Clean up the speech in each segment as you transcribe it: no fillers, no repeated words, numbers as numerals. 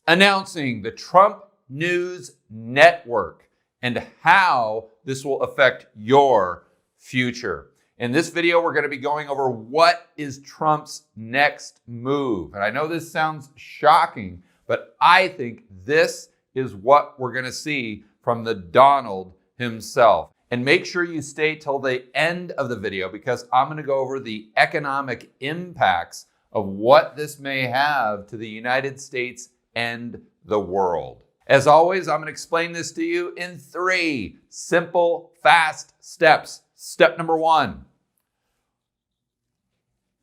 announcing the Trump News Network and how this will affect your future. In this video, we're going to be going over what is Trump's next move. And I know this sounds shocking, but I think this is what we're going to see from the Donald himself. And make sure you stay till the end of the video because I'm going to go over the economic impacts of what this may have to the United States and the world. As always, I'm going to explain this to you in 3 simple, fast steps. Step number 1,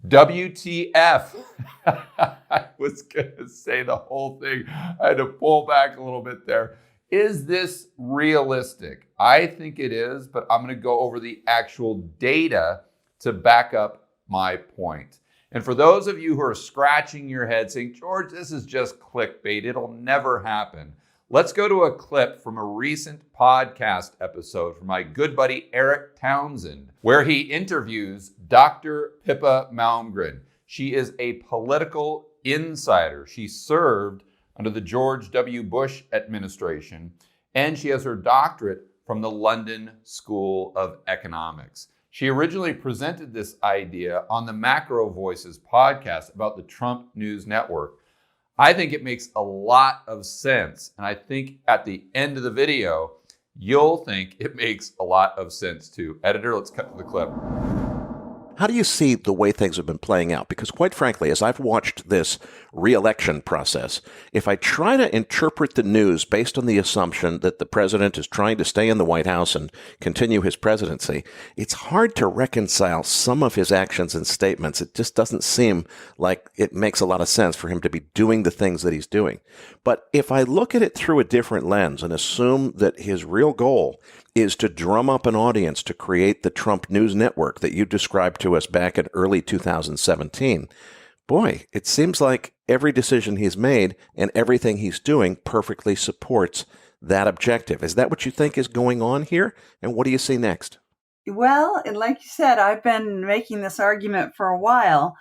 WTF. I was going to say the whole thing. I had to pull back a little bit there. Is this realistic? I think it is, but I'm going to go over the actual data to back up my point. And for those of you who are scratching your head saying, George, this is just clickbait, it'll never happen. Let's go to a clip from a recent podcast episode from my good buddy Eric Townsend, where he interviews Dr. Pippa Malmgren. She is a political insider. She served under the George W. Bush administration, and she has her doctorate from the London School of Economics. She originally presented this idea on the Macro Voices podcast about the Trump News Network. I think it makes a lot of sense, and I think at the end of the video, you'll think it makes a lot of sense too. Editor, let's cut to the clip. How do you see the way things have been playing out? Because quite frankly, as I've watched this re-election process, if I try to interpret the news based on the assumption that the president is trying to stay in the White House and continue his presidency, it's hard to reconcile some of his actions and statements. It just doesn't seem like it makes a lot of sense for him to be doing the things that he's doing. But if I look at it through a different lens and assume that his real goal is to drum up an audience to create the Trump News Network that you described to us back in early 2017. Boy, it seems like every decision he's made and everything he's doing perfectly supports that objective. Is that what you think is going on here? And what do you see next? Well, and like you said, I've been making this argument for a while,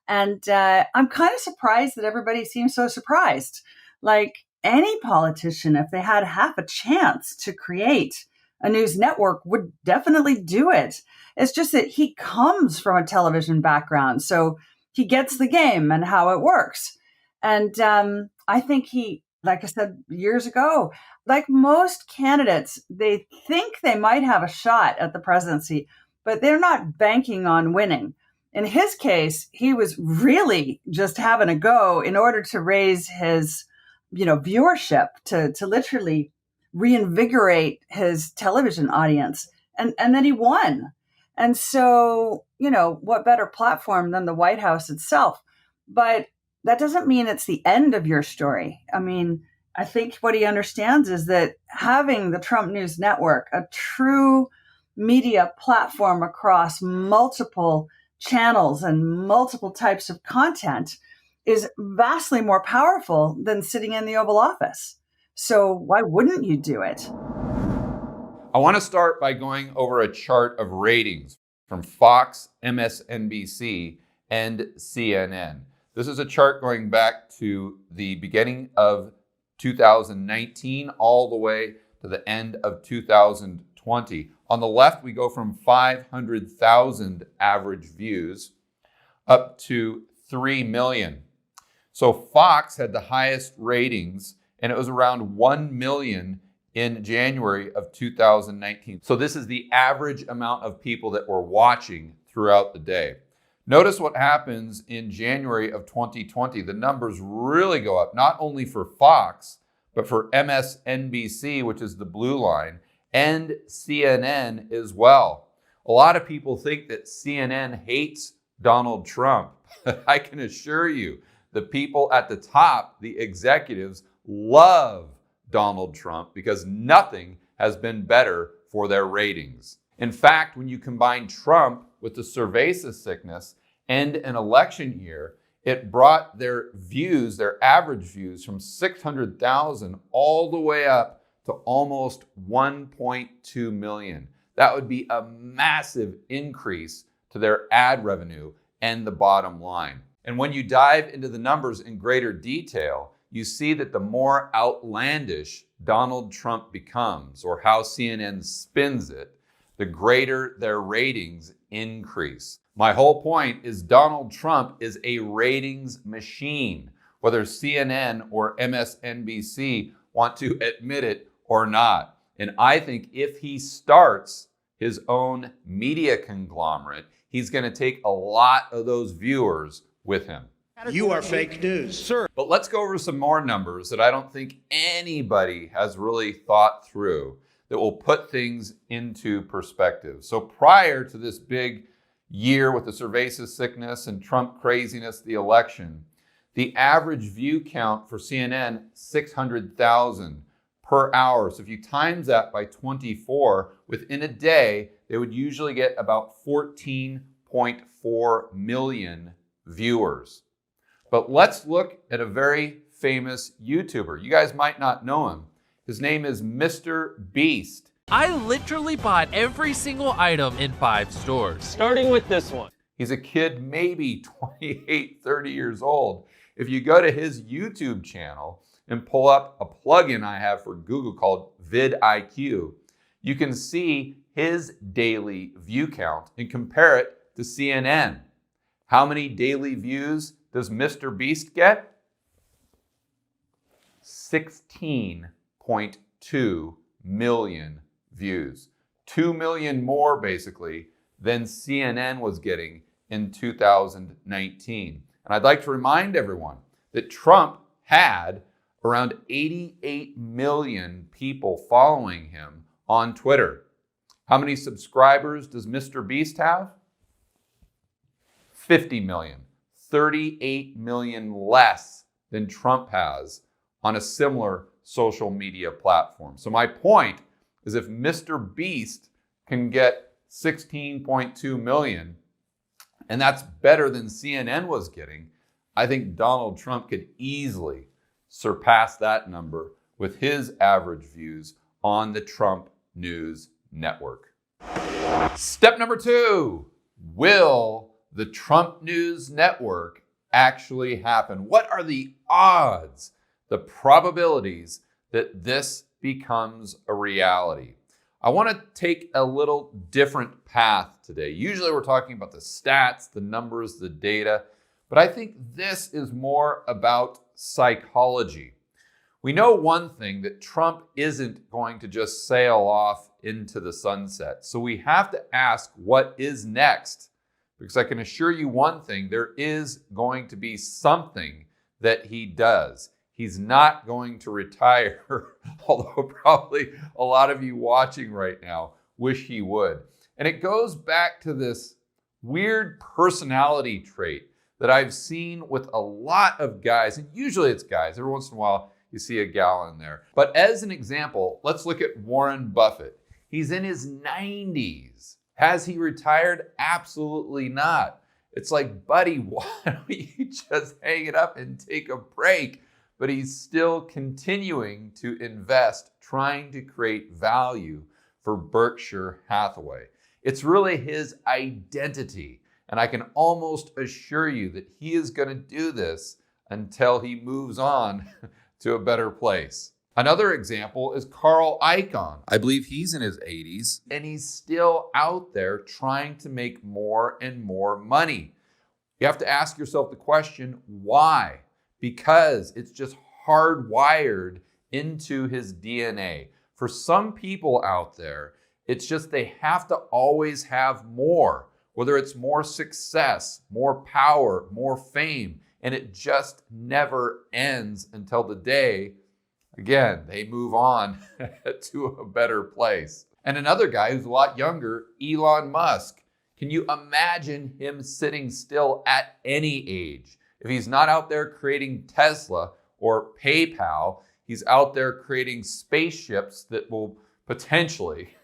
and I'm kind of surprised that everybody seems so surprised. Like any politician, if they had half a chance to create a news network, would definitely do it. It's just that he comes from a television background, so he gets the game and how it works. And I think he, like I said years ago, like most candidates, they think they might have a shot at the presidency, but they're not banking on winning. In his case, he was really just having a go in order to raise his, viewership, to literally reinvigorate his television audience. And then he won. And so, what better platform than the White House itself? But that doesn't mean it's the end of your story. I mean, I think what he understands is that having the Trump News Network, a true media platform across multiple channels and multiple types of content, is vastly more powerful than sitting in the Oval Office. So why wouldn't you do it? I want to start by going over a chart of ratings from Fox, MSNBC, and CNN. This is a chart going back to the beginning of 2019 all the way to the end of 2020. On the left, we go from 500,000 average views up to 3 million. So Fox had the highest ratings, and it was around 1 million in January of 2019. So this is the average amount of people that were watching throughout the day. Notice what happens in January of 2020. The numbers really go up, not only for Fox, but for MSNBC, which is the blue line, and CNN as well. A lot of people think that CNN hates Donald Trump. I can assure you, the people at the top, the executives, love Donald Trump because nothing has been better for their ratings. In fact, when you combine Trump with the cerveza sickness and an election year, it brought their views, their average views, from 600,000 all the way up to almost 1.2 million. That would be a massive increase to their ad revenue and the bottom line. And when you dive into the numbers in greater detail, you see that the more outlandish Donald Trump becomes, or how CNN spins it, the greater their ratings increase. My whole point is Donald Trump is a ratings machine, whether CNN or MSNBC want to admit it or not. And I think if he starts his own media conglomerate, he's going to take a lot of those viewers with him. You are fake news, sir. But let's go over some more numbers that I don't think anybody has really thought through that will put things into perspective. So prior to this big year with the cerveza sickness and Trump craziness, the election, the average view count for CNN, 600,000 per hour. So if you times that by 24, within a day, they would usually get about 14.4 million viewers. But let's look at a very famous YouTuber. You guys might not know him. His name is Mr. Beast. I literally bought every single item in 5 stores. Starting with this one. He's a kid maybe 28, 30 years old. If you go to his YouTube channel and pull up a plugin I have for Google called vidIQ, you can see his daily view count and compare it to CNN. How many daily views does Mr. Beast get? 16.2 million views. 2 million more, basically, than CNN was getting in 2019. And I'd like to remind everyone that Trump had around 88 million people following him on Twitter. How many subscribers does Mr. Beast have? 50 million. 38 million less than Trump has on a similar social media platform. So my point is if Mr. Beast can get 16.2 million, and that's better than CNN was getting, I think Donald Trump could easily surpass that number with his average views on the Trump News Network. Step number 2, will the Trump News Network actually happen? What are the odds, the probabilities that this becomes a reality? I want to take a little different path today. Usually we're talking about the stats, the numbers, the data, but I think this is more about psychology. We know one thing, that Trump isn't going to just sail off into the sunset. So we have to ask what is next. Because I can assure you one thing, there is going to be something that he does. He's not going to retire, although probably a lot of you watching right now wish he would. And it goes back to this weird personality trait that I've seen with a lot of guys, and usually it's guys. Every once in a while you see a gal in there. But as an example, let's look at Warren Buffett. He's in his 90s. Has he retired? Absolutely not. It's like, buddy, why don't you just hang it up and take a break? But he's still continuing to invest, trying to create value for Berkshire Hathaway. It's really his identity. And I can almost assure you that he is going to do this until he moves on to a better place. Another example is Carl Icahn. I believe he's in his 80s, and he's still out there trying to make more and more money. You have to ask yourself the question, why? Because it's just hardwired into his DNA. For some people out there, it's just they have to always have more, whether it's more success, more power, more fame, and it just never ends until the day, again, they move on to a better place. And another guy who's a lot younger, Elon Musk. Can you imagine him sitting still at any age? If he's not out there creating Tesla or PayPal, he's out there creating spaceships that will potentially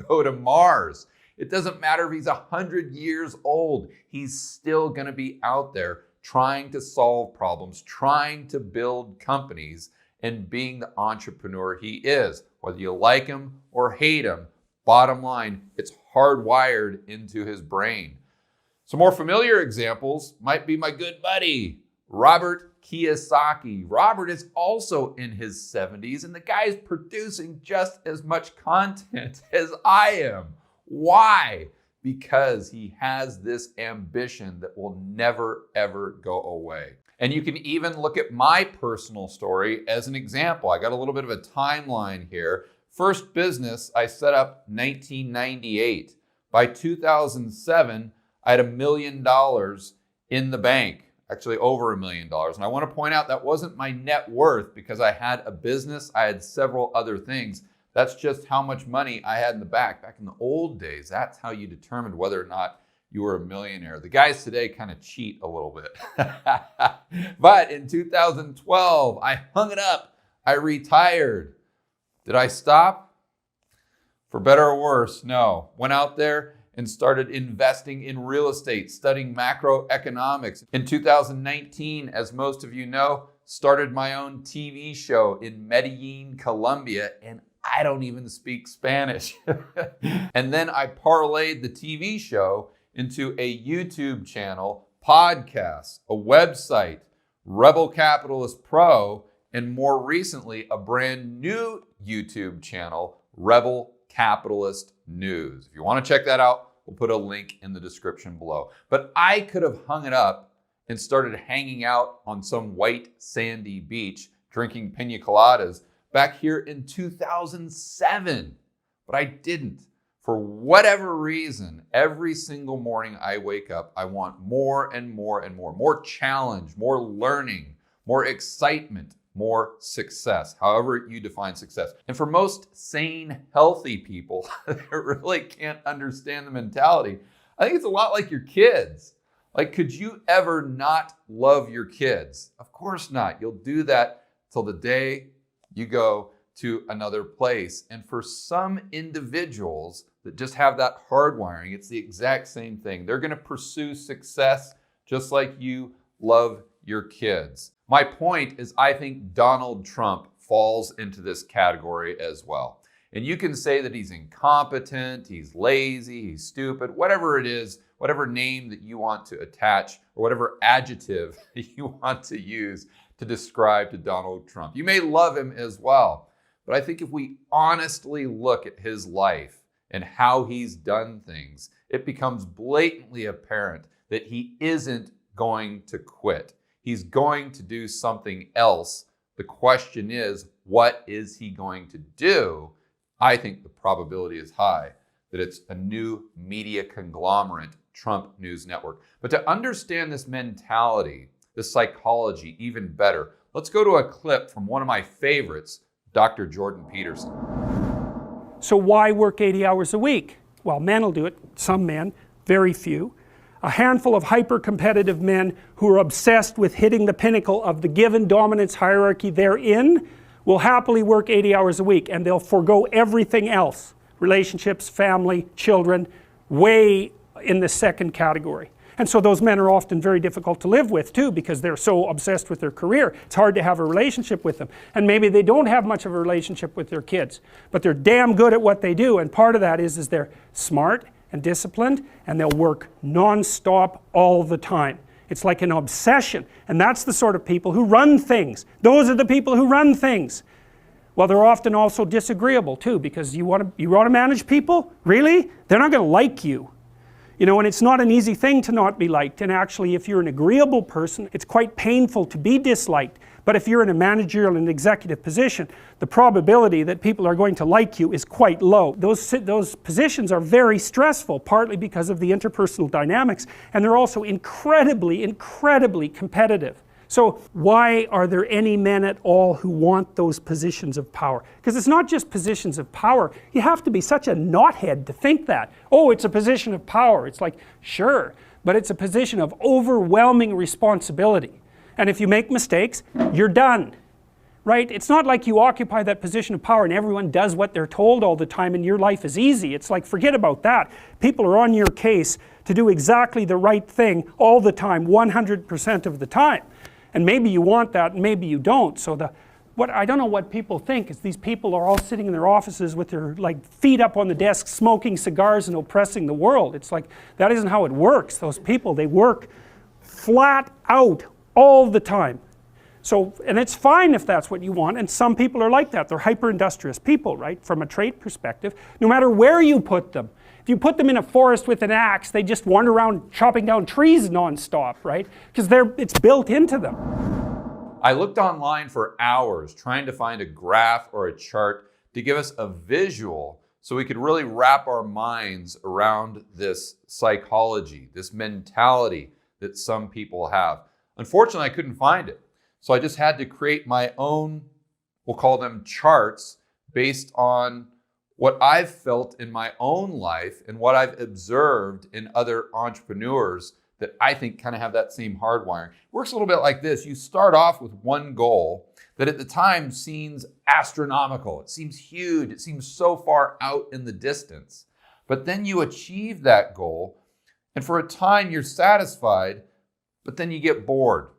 go to Mars. It doesn't matter if he's 100 years old, he's still going to be out there trying to solve problems, trying to build companies, and being the entrepreneur he is. Whether you like him or hate him, bottom line, it's hardwired into his brain. Some more familiar examples might be my good buddy, Robert Kiyosaki. Robert is also in his 70s, and the guy is producing just as much content as I am. Why? Because he has this ambition that will never, ever go away. And you can even look at my personal story as an example. I got a little bit of a timeline here. First business I set up 1998. By 2007, I had $1 million in the bank, actually over $1 million. And I want to point out that wasn't my net worth because I had a business, I had several other things. That's just how much money I had in the bank. Back in the old days, that's how you determined whether or not you were a millionaire. The guys today kind of cheat a little bit. But in 2012, I hung it up. I retired. Did I stop? For better or worse, no. Went out there and started investing in real estate, studying macroeconomics. In 2019, as most of you know, started my own TV show in Medellin, Colombia, and I don't even speak Spanish. And then I parlayed the TV show into a YouTube channel, podcasts, a website, Rebel Capitalist Pro, and more recently, a brand new YouTube channel, Rebel Capitalist News. If you want to check that out, we'll put a link in the description below. But I could have hung it up and started hanging out on some white sandy beach, drinking pina coladas back here in 2007, but I didn't. For whatever reason, every single morning I wake up, I want more and more and more challenge, more learning, more excitement, more success, however you define success. And for most sane, healthy people that really can't understand the mentality, I think it's a lot like your kids. Like, could you ever not love your kids? Of course not. You'll do that till the day you go to another place. And for some individuals that just have that hardwiring, it's the exact same thing. They're going to pursue success just like you love your kids. My point is, I think Donald Trump falls into this category as well. And you can say that he's incompetent, he's lazy, he's stupid, whatever it is, whatever name that you want to attach or whatever adjective you want to use to describe to Donald Trump. You may love him as well, but I think if we honestly look at his life and how he's done things, it becomes blatantly apparent that he isn't going to quit. He's going to do something else. The question is, what is he going to do? I think the probability is high that it's a new media conglomerate, Trump News Network. But to understand this mentality, this psychology even better, let's go to a clip from one of my favorites, Dr. Jordan Peterson. So why work 80 hours a week? Well, men will do it, some men, very few. A handful of hyper-competitive men who are obsessed with hitting the pinnacle of the given dominance hierarchy they're in will happily work 80 hours a week, and they'll forego everything else. Relationships, family, children, way in the second category. And so those men are often very difficult to live with too, because they're so obsessed with their career. It's hard to have a relationship with them. And maybe they don't have much of a relationship with their kids, but they're damn good at what they do. And part of that is they're smart and disciplined, and they'll work non-stop all the time. It's like an obsession, and that's the sort of people who run things. Those are the people who run things. Well, they're often also disagreeable too, because you want to manage people? Really? They're not going to like you. You know, and it's not an easy thing to not be liked, and actually if you're an agreeable person, it's quite painful to be disliked. But if you're in a managerial and executive position, the probability that people are going to like you is quite low. Those positions are very stressful, partly because of the interpersonal dynamics, and they're also incredibly, incredibly competitive. So why are there any men at all who want those positions of power? Because it's not just positions of power. You have to be such a knothead to think that. Oh, it's a position of power. It's like, sure, but it's a position of overwhelming responsibility. And if you make mistakes, you're done, right? It's not like you occupy that position of power and everyone does what they're told all the time and your life is easy. It's like, forget about that. People are on your case to do exactly the right thing all the time, 100% of the time. And maybe you want that, and maybe you don't. So what I don't know what people think is these people are all sitting in their offices with their feet up on the desk, smoking cigars and oppressing the world. It's like, that isn't how it works. Those people, they work flat out all the time. So, and it's fine if that's what you want, and some people are like that. They're hyper-industrious people, right, from a trait perspective, no matter where you put them. If you put them in a forest with an axe, they just wander around chopping down trees nonstop, right? Because it's built into them. I looked online for hours trying to find a graph or a chart to give us a visual so we could really wrap our minds around this psychology, this mentality that some people have. Unfortunately, I couldn't find it. So I just had to create my own, we'll call them charts, based on what I've felt in my own life and what I've observed in other entrepreneurs that I think kind of have that same hardwiring. It works a little bit like this. You start off with one goal that at the time seems astronomical. It seems huge. It seems so far out in the distance. But then you achieve that goal, and for a time you're satisfied, but then you get bored.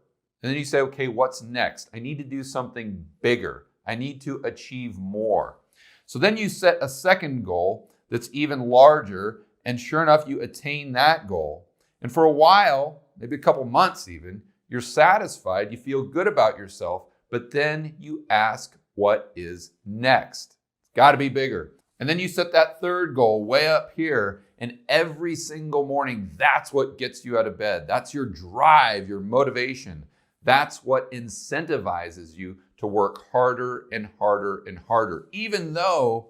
And then you say, okay, what's next? I need to do something bigger. I need to achieve more. So then you set a second goal that's even larger, and sure enough, you attain that goal. And for a while, maybe a couple months even, you're satisfied, you feel good about yourself, but then you ask, what is next? It's got to be bigger. And then you set that third goal way up here, and every single morning, that's what gets you out of bed. That's your drive, your motivation. That's what incentivizes you to work harder and harder and harder, even though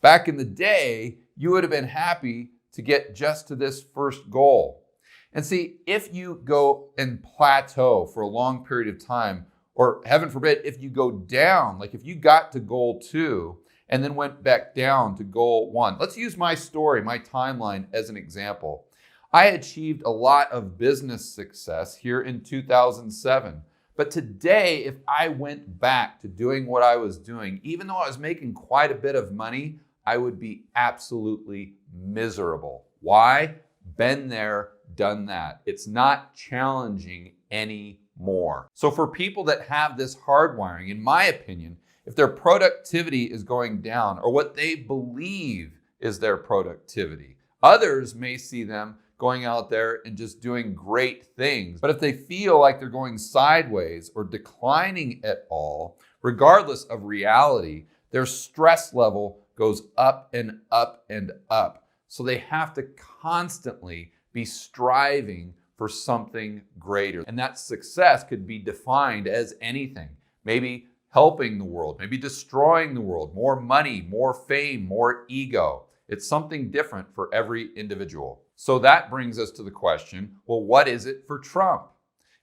back in the day, you would have been happy to get just to this first goal. And see, if you go and plateau for a long period of time, or heaven forbid, if you go down, like if you got to goal 2 and then went back down to goal 1. Let's use my story, my timeline as an example. I achieved a lot of business success here in 2007. But today, if I went back to doing what I was doing, even though I was making quite a bit of money, I would be absolutely miserable. Why? Been there, done that. It's not challenging anymore. So for people that have this hardwiring, in my opinion, if their productivity is going down or what they believe is their productivity, others may see them going out there and just doing great things. But if they feel like they're going sideways or declining at all, regardless of reality, their stress level goes up and up and up. So they have to constantly be striving for something greater. And that success could be defined as anything. Maybe helping the world, maybe destroying the world, more money, more fame, more ego. It's something different for every individual. So that brings us to the question, well, what is it for Trump?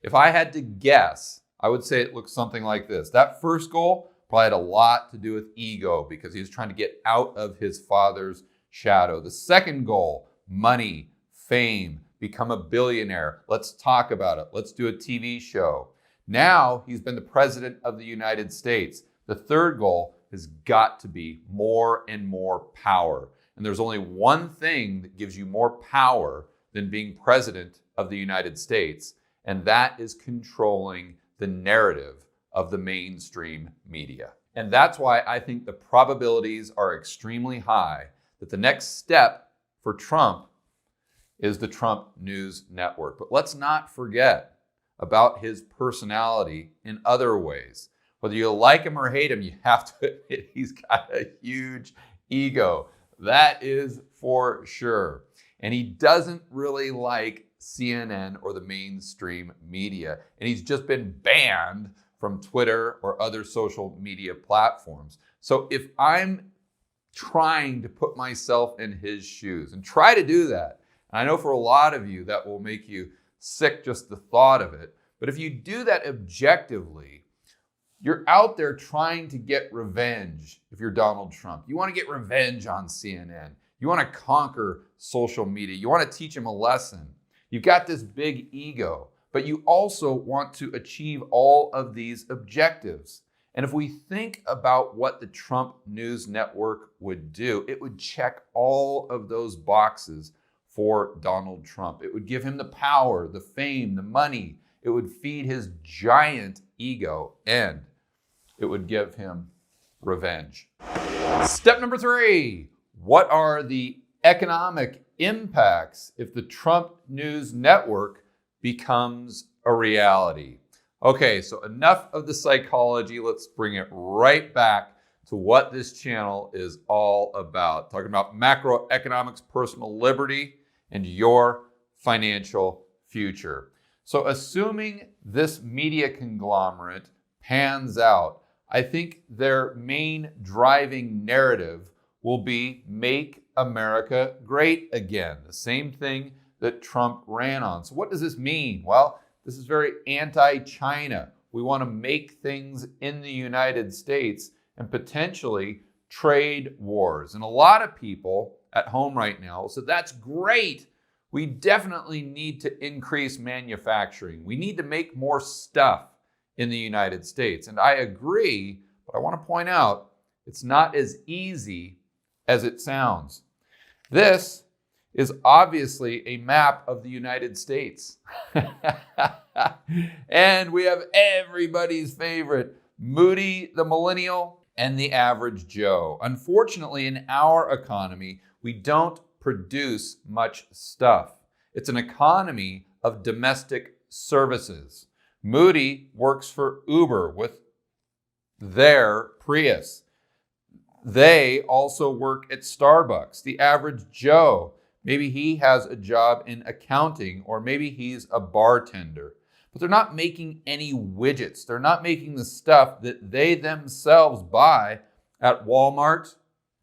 If I had to guess, I would say it looks something like this. That first goal probably had a lot to do with ego because he was trying to get out of his father's shadow. The second goal, money, fame, become a billionaire. Let's talk about it. Let's do a TV show. Now he's been the president of the United States. The third goal has got to be more and more power. And there's only one thing that gives you more power than being president of the United States, and that is controlling the narrative of the mainstream media. And that's why I think the probabilities are extremely high that the next step for Trump is the Trump News Network. But let's not forget about his personality in other ways. Whether you like him or hate him, you have to admit he's got a huge ego. That is for sure. And he doesn't really like CNN or the mainstream media. And he's just been banned from Twitter or other social media platforms. So if I'm trying to put myself in his shoes and try to do that, and I know for a lot of you that will make you sick just the thought of it, but if you do that objectively, you're out there trying to get revenge if you're Donald Trump. You want to get revenge on CNN. You want to conquer social media. You want to teach them a lesson. You've got this big ego, but you also want to achieve all of these objectives. And if we think about what the Trump News Network would do, it would check all of those boxes for Donald Trump. It would give him the power, the fame, the money. It would feed his giant ego, and it would give him revenge. Step number 3, what are the economic impacts if the Trump News Network becomes a reality? Okay, so enough of the psychology. Let's bring it right back to what this channel is all about. Talking about macroeconomics, personal liberty, and your financial future. So assuming this media conglomerate pans out, I think their main driving narrative will be make America great again. The same thing that Trump ran on. So what does this mean? Well, this is very anti-China. We want to make things in the United States and potentially trade wars. And a lot of people at home right now will say, that's great. We definitely need to increase manufacturing. We need to make more stuff in the United States. And I agree, but I want to point out it's not as easy as it sounds. This is obviously a map of the United States. And we have everybody's favorite, Moody the millennial and the average Joe. Unfortunately, in our economy, we don't produce much stuff. It's an economy of domestic services. Moody works for Uber with their Prius. They also work at Starbucks. The average Joe, maybe he has a job in accounting, or maybe he's a bartender. But they're not making any widgets. They're not making the stuff that they themselves buy at Walmart,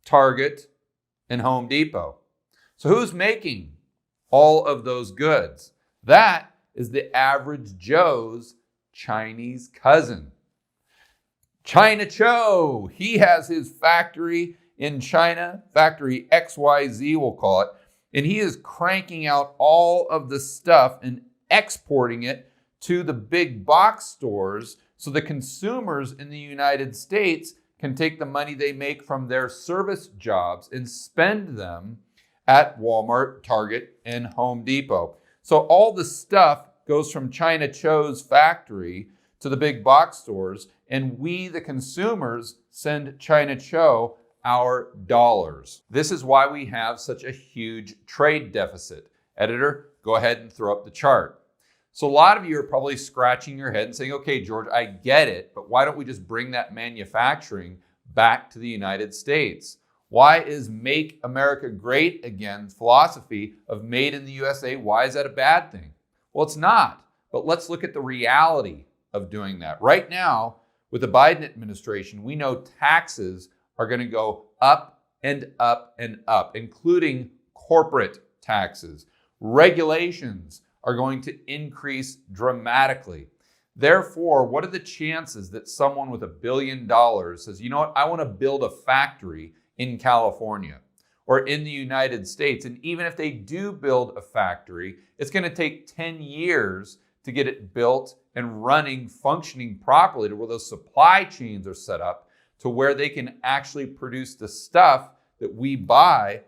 Target, and Home Depot. So who's making all of those goods? That is the average Joe's Chinese cousin. China Cho, he has his factory in China, factory XYZ we'll call it, and he is cranking out all of the stuff and exporting it to the big box stores so the consumers in the United States can take the money they make from their service jobs and spend them at Walmart, Target, and Home Depot. So all the stuff goes from China Cho's factory to the big box stores, and we, the consumers, send China Cho our dollars. This is why we have such a huge trade deficit. Editor, go ahead and throw up the chart. So a lot of you are probably scratching your head and saying, okay, George, I get it, but why don't we just bring that manufacturing back to the United States? Why is Make America Great Again philosophy of made in the USA, why is that a bad thing? Well, it's not, but let's look at the reality of doing that. Right now, with the Biden administration, we know taxes are going to go up and up and up, including corporate taxes. Regulations are going to increase dramatically. Therefore, what are the chances that someone with $1 billion says, you know what, I want to build a factory in California or in the United States? And even if they do build a factory, it's going to take 10 years to get it built and running, functioning properly to where those supply chains are set up to where they can actually produce the stuff that we buy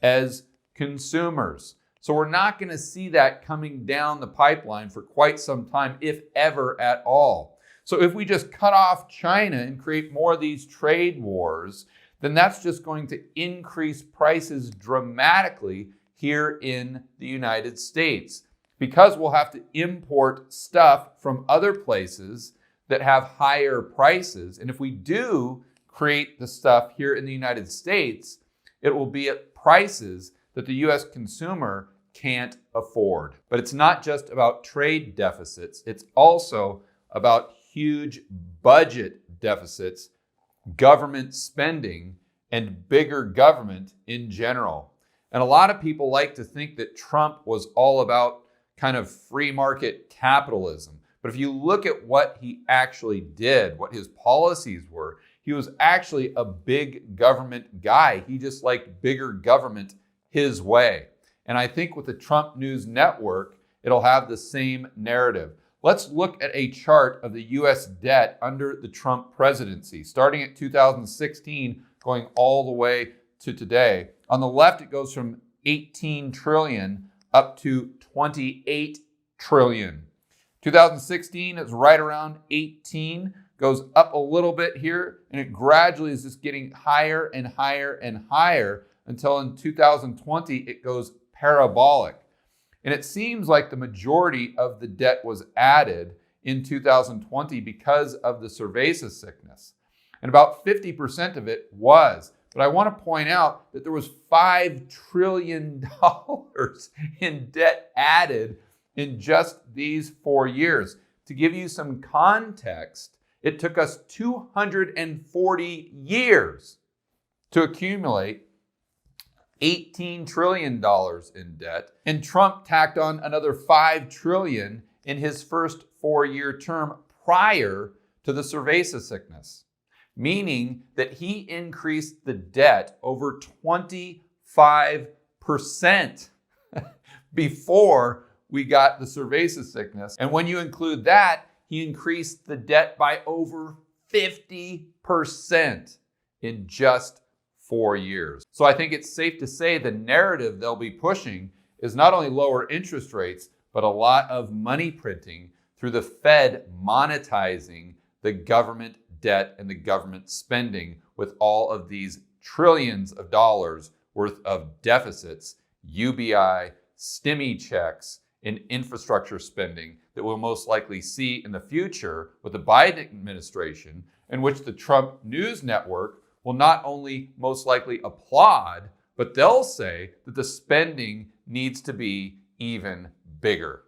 as consumers. So we're not going to see that coming down the pipeline for quite some time, if ever at all. So if we just cut off China and create more of these trade wars, then that's just going to increase prices dramatically here in the United States, because we'll have to import stuff from other places that have higher prices. And if we do create the stuff here in the United States, it will be at prices that the US consumer can't afford. But it's not just about trade deficits. It's also about huge budget deficits, government spending, and bigger government in general. And a lot of people like to think that Trump was all about kind of free market capitalism. But if you look at what he actually did, what his policies were, he was actually a big government guy. He just liked bigger government his way. And I think with the Trump News Network, it'll have the same narrative. Let's look at a chart of the US debt under the Trump presidency, starting at 2016, going all the way to today. On the left, it goes from 18 trillion up to 28 trillion. 2016 is right around 18, goes up a little bit here, and it gradually is just getting higher and higher and higher until in 2020 it goes parabolic. And it seems like the majority of the debt was added in 2020 because of the cerveza sickness. And about 50% of it was. But I want to point out that there was $5 trillion in debt added in just these 4 years. To give you some context, it took us 240 years to accumulate $18 trillion in debt, and Trump tacked on another $5 trillion in his first 4-year term prior to the cerveza sickness, meaning that he increased the debt over 25% before we got the cerveza sickness. And when you include that, he increased the debt by over 50% in just 4 years. So I think it's safe to say the narrative they'll be pushing is not only lower interest rates, but a lot of money printing through the Fed monetizing the government debt and the government spending with all of these trillions of dollars worth of deficits, UBI, stimmy checks, and infrastructure spending that we'll most likely see in the future with the Biden administration, in which the Trump News Network will not only most likely applaud, but they'll say that the spending needs to be even bigger.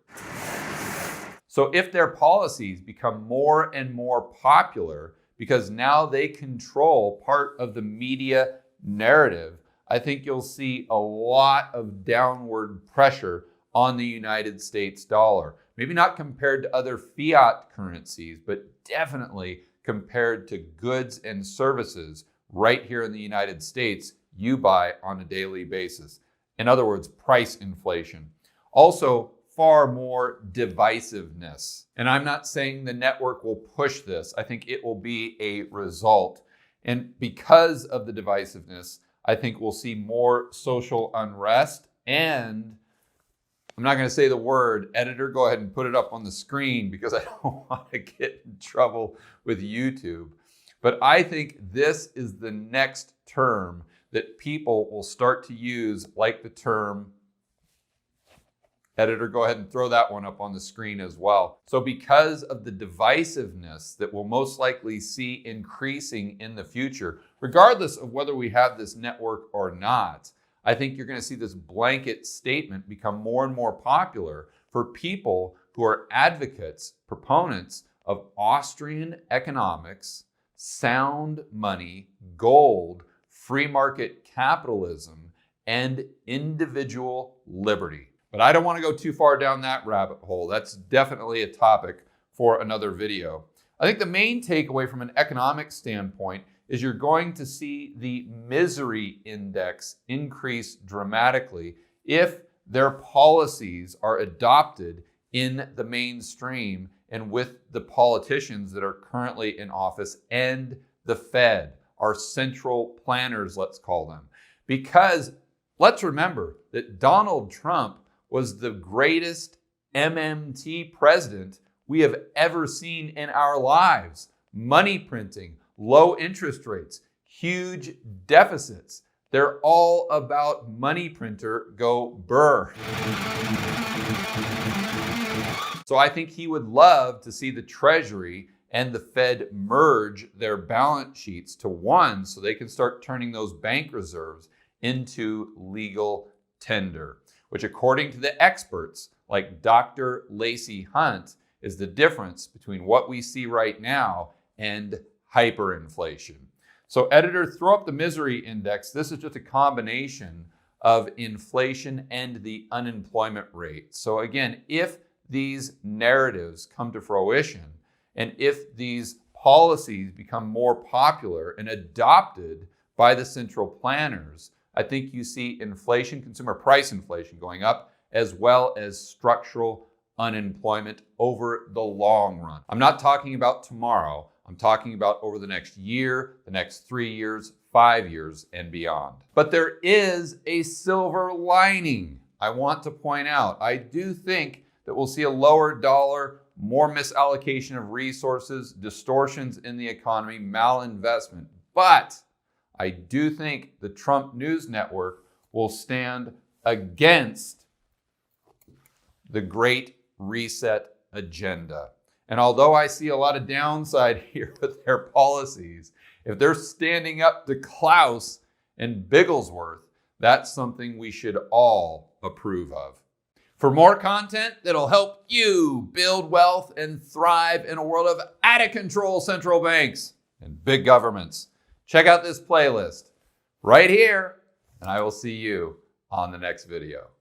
So if their policies become more and more popular because now they control part of the media narrative, I think you'll see a lot of downward pressure on the United States dollar. Maybe not compared to other fiat currencies, but definitely compared to goods and services right here in the United States you buy on a daily basis. In other words, price inflation. Also, far more divisiveness. And I'm not saying the network will push this. I think it will be a result. And because of the divisiveness, I think we'll see more social unrest. And I'm not going to say the word. Editor, go ahead and put it up on the screen because I don't want to get in trouble with YouTube. But I think this is the next term that people will start to use, like the term, editor, go ahead and throw that one up on the screen as well. So because of the divisiveness that we'll most likely see increasing in the future, regardless of whether we have this network or not, I think you're going to see this blanket statement become more and more popular for people who are advocates, proponents of Austrian economics, sound money, gold, free market capitalism, and individual liberty. But I don't want to go too far down that rabbit hole. That's definitely a topic for another video. I think the main takeaway from an economic standpoint is you're going to see the misery index increase dramatically if their policies are adopted in the mainstream and with the politicians that are currently in office and the Fed, our central planners, let's call them. Because let's remember that Donald Trump was the greatest MMT president we have ever seen in our lives. Money printing, low interest rates, huge deficits. They're all about money printer go Burr. So I think he would love to see the Treasury and the Fed merge their balance sheets to one so they can start turning those bank reserves into legal tender, which according to the experts like Dr. Lacey Hunt is the difference between what we see right now and hyperinflation. So editor, throw up the misery index. This is just a combination of inflation and the unemployment rate. So again, if these narratives come to fruition and if these policies become more popular and adopted by the central planners, I think you see inflation, consumer price inflation going up, as well as structural unemployment over the long run. I'm not talking about tomorrow. I'm talking about over the next year, the next 3 years, 5 years, and beyond. But there is a silver lining I want to point out. I do think that we'll see a lower dollar, more misallocation of resources, distortions in the economy, malinvestment. But I do think the Trump News Network will stand against the Great Reset agenda. And although I see a lot of downside here with their policies, if they're standing up to Klaus and Bigglesworth, that's something we should all approve of. For more content that'll help you build wealth and thrive in a world of out-of-control central banks and big governments, check out this playlist right here, and I will see you on the next video.